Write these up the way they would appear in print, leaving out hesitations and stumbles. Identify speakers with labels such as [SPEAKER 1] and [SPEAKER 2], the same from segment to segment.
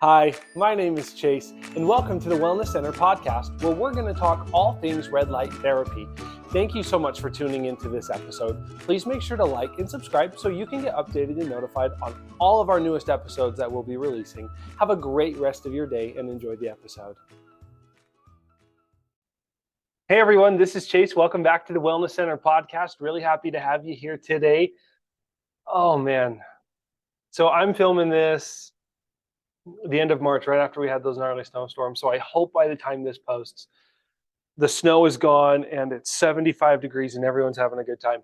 [SPEAKER 1] Hi, my name is Chase, and welcome to the Wellness Center podcast, where we're going to talk all things red light therapy. Thank you so much for tuning into this episode. Please make sure to like and subscribe so you can get updated and notified on all of our newest episodes that we'll be releasing. Have a great rest of your day and enjoy the episode. Hey everyone, this is Chase. Welcome back to the Wellness Center podcast. Really happy to have you here today. Oh man. So I'm filming this the end of March, right after we had those gnarly snowstorms. So I hope by the time this posts, the snow is gone and it's 75 degrees and everyone's having a good time.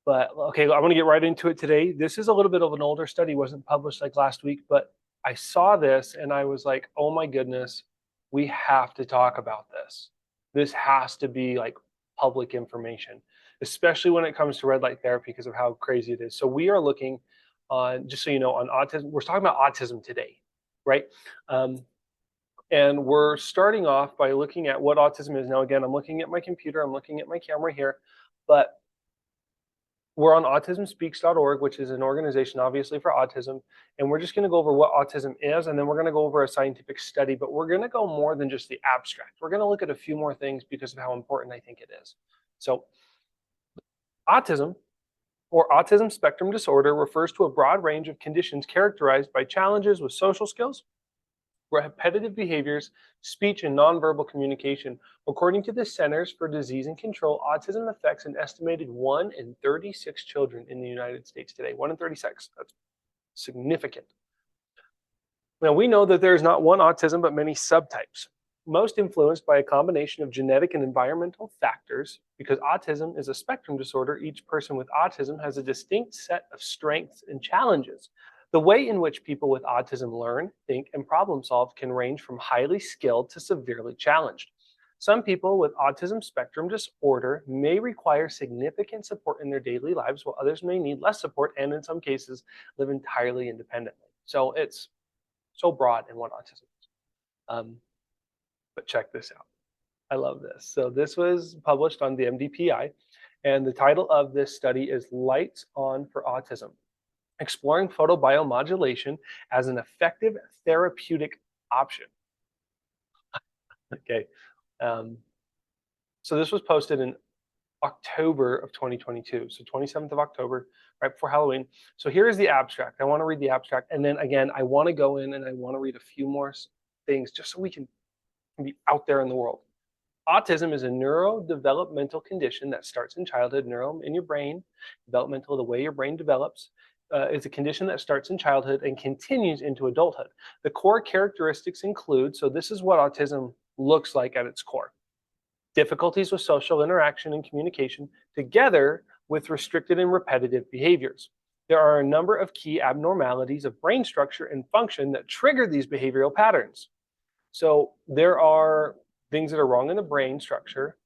[SPEAKER 1] But okay, I want to get right into it today. This is a little bit of an older study, wasn't published like last week, but I saw this and I was like, oh my goodness, we have to talk about this. This has to be like public information, especially when it comes to red light therapy because of how crazy it is. So we are looking on, just so you know, on autism. We're talking about autism today, right? And we're starting off by looking at what autism is. Now, again, I'm looking at my computer, I'm looking at my camera here, but we're on autismspeaks.org, which is an organization obviously for autism. And we're just going to go over what autism is, and then we're going to go over a scientific study, but we're going to go more than just the abstract. We're going to look at a few more things because of how important I think it is. So autism, or autism spectrum disorder, refers to a broad range of conditions characterized by challenges with social skills, repetitive behaviors, speech, and nonverbal communication. According to the Centers for Disease and Control, autism affects an estimated 1 in 36 children in the United States today. 1 in 36. That's significant. Now, we know that there is not one autism, but many subtypes, most influenced by a combination of genetic and environmental factors. Because autism is a spectrum disorder, each person with autism has a distinct set of strengths and challenges. The way in which people with autism learn, think, and problem solve can range from highly skilled to severely challenged. Some people with autism spectrum disorder may require significant support in their daily lives, while others may need less support and in some cases live entirely independently. So it's so broad in what autism is. But check this out. I love this. So this was published on the MDPI, and the title of this study is Lights On for Autism: Exploring Photobiomodulation as an Effective Therapeutic Option. Okay. So this was posted in October of 2022. So 27th of October, right before Halloween. So here is the abstract. I want to read the abstract. And then again, I want to go in and I want to read a few more things just so we can be out there in the world. Autism is a neurodevelopmental condition that starts in childhood. Neuro in your brain, developmental, the way your brain develops. Is a condition that starts in childhood and continues into adulthood. The core characteristics include, so this is what autism looks like at its core: difficulties with social interaction and communication, together with restricted and repetitive behaviors. There are a number of key abnormalities of brain structure and function that trigger these behavioral patterns. So there are things that are wrong in the brain structure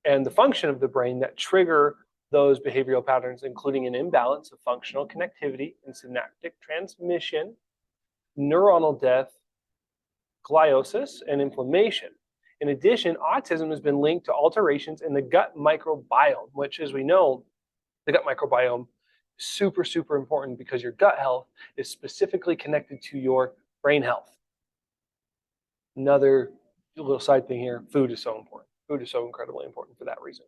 [SPEAKER 1] and the function of the brain that trigger those behavioral patterns, including an imbalance of functional connectivity and synaptic transmission, neuronal death, gliosis, and inflammation. In addition, autism has been linked to alterations in the gut microbiome, which, as we know, the gut microbiome is super, super important because your gut health is specifically connected to your brain health. Another little side thing here: food is so important. Food is so incredibly important for that reason.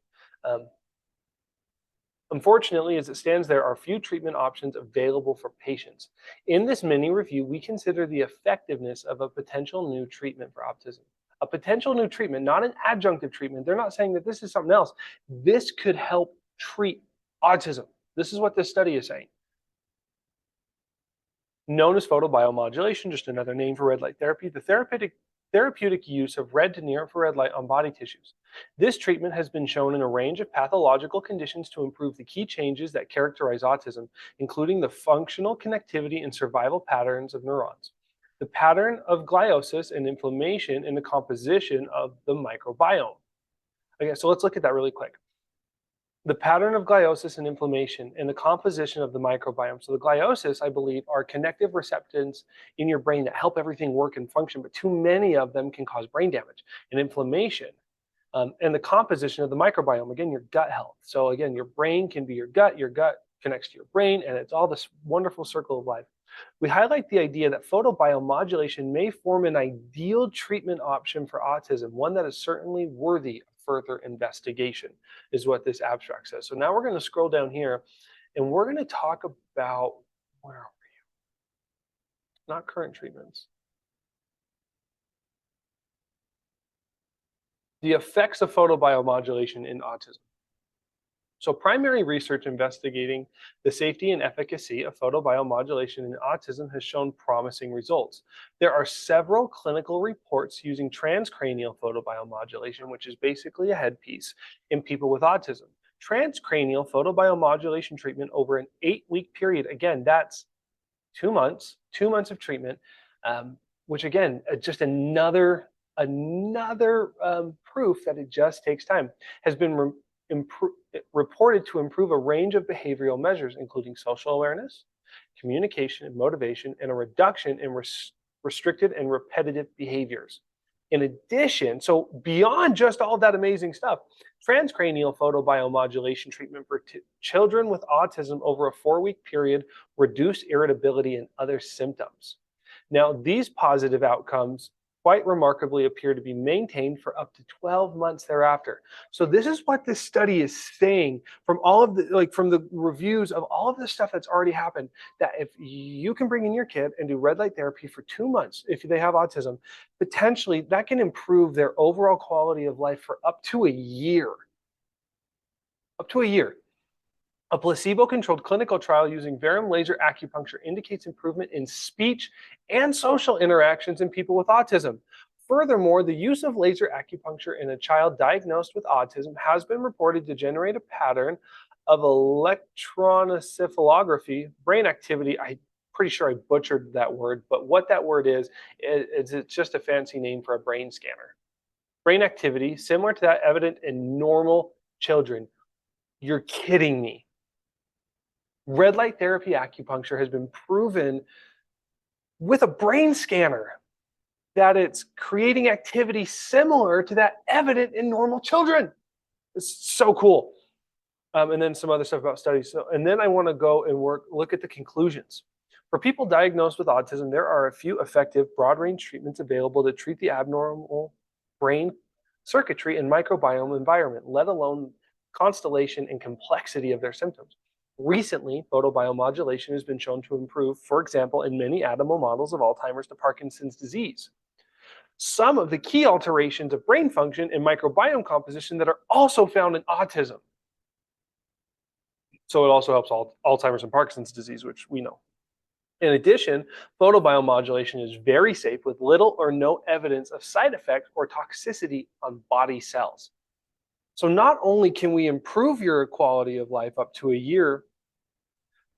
[SPEAKER 1] Unfortunately, as it stands, there are few treatment options available for patients. In this mini review, we consider the effectiveness of a potential new treatment for autism. A potential new treatment, not an adjunctive treatment. They're not saying that this is something else. This could help treat autism. This is what this study is saying. Known as photobiomodulation, just another name for red light therapy, the therapeutic use of red to near infrared light on body tissues. This treatment has been shown in a range of pathological conditions to improve the key changes that characterize autism, including the functional connectivity and survival patterns of neurons, the pattern of gliosis and inflammation in the composition of the microbiome. Okay, so let's look at that really quick. The pattern of gliosis and inflammation and the composition of the microbiome. So the gliosis, I believe, are connective receptors in your brain that help everything work and function, but too many of them can cause brain damage. And inflammation and the composition of the microbiome, again, your gut health. So again, your brain can be your gut connects to your brain, and it's all this wonderful circle of life. We highlight the idea that photobiomodulation may form an ideal treatment option for autism, one that is certainly worthy of further investigation, is what this abstract says. So now we're going to scroll down here and we're going to talk about, where are we? Not current treatments. The effects of photobiomodulation in autism. So primary research investigating the safety and efficacy of photobiomodulation in autism has shown promising results. There are several clinical reports using transcranial photobiomodulation, which is basically a headpiece, in people with autism. Transcranial photobiomodulation treatment over an 8-week period, again, that's 2 months of treatment, which again, just another proof that it just takes time, has been reported to improve a range of behavioral measures, including social awareness, communication and motivation, and a reduction in restricted and repetitive behaviors. In addition, so beyond just all that amazing stuff, transcranial photobiomodulation treatment for children with autism over a 4-week period reduced irritability and other symptoms. Now, these positive outcomes quite remarkably appear to be maintained for up to 12 months thereafter. So this is what this study is saying from all of the, from the reviews of all of the stuff that's already happened, that if you can bring in your kid and do red light therapy for 2 months, if they have autism, potentially that can improve their overall quality of life for up to a year. Up to a year. A placebo-controlled clinical trial using Verum laser acupuncture indicates improvement in speech and social interactions in people with autism. Furthermore, the use of laser acupuncture in a child diagnosed with autism has been reported to generate a pattern of electroencephalography, brain activity. I'm pretty sure I butchered that word, but what that word is it's just a fancy name for a brain scanner. Brain activity similar to that evident in normal children. You're kidding me. Red light therapy acupuncture has been proven with a brain scanner that it's creating activity similar to that evident in normal children. It's so cool. And then some other stuff about studies. So, and then I want to go and look at the conclusions. For people diagnosed with autism, there are a few effective broad-range treatments available to treat the abnormal brain circuitry and microbiome environment, let alone constellation and complexity of their symptoms. Recently, photobiomodulation has been shown to improve, for example, in many animal models of Alzheimer's to Parkinson's disease. Some of the key alterations of brain function and microbiome composition that are also found in autism. So it also helps Alzheimer's and Parkinson's disease, which we know. In addition, photobiomodulation is very safe with little or no evidence of side effects or toxicity on body cells. So not only can we improve your quality of life up to a year,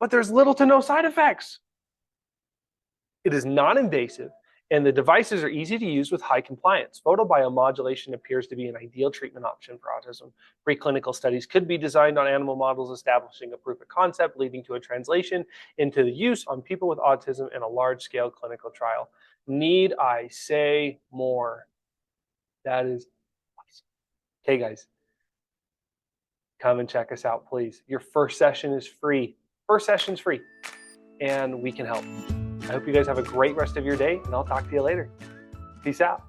[SPEAKER 1] but there's little to no side effects. It is non-invasive, and the devices are easy to use with high compliance. Photobiomodulation appears to be an ideal treatment option for autism. Preclinical studies could be designed on animal models, establishing a proof of concept, leading to a translation into the use on people with autism in a large-scale clinical trial. Need I say more? That is awesome. Okay, guys. Come and check us out, please. Your first session is free. First session's free, and we can help. I hope you guys have a great rest of your day, and I'll talk to you later. Peace out.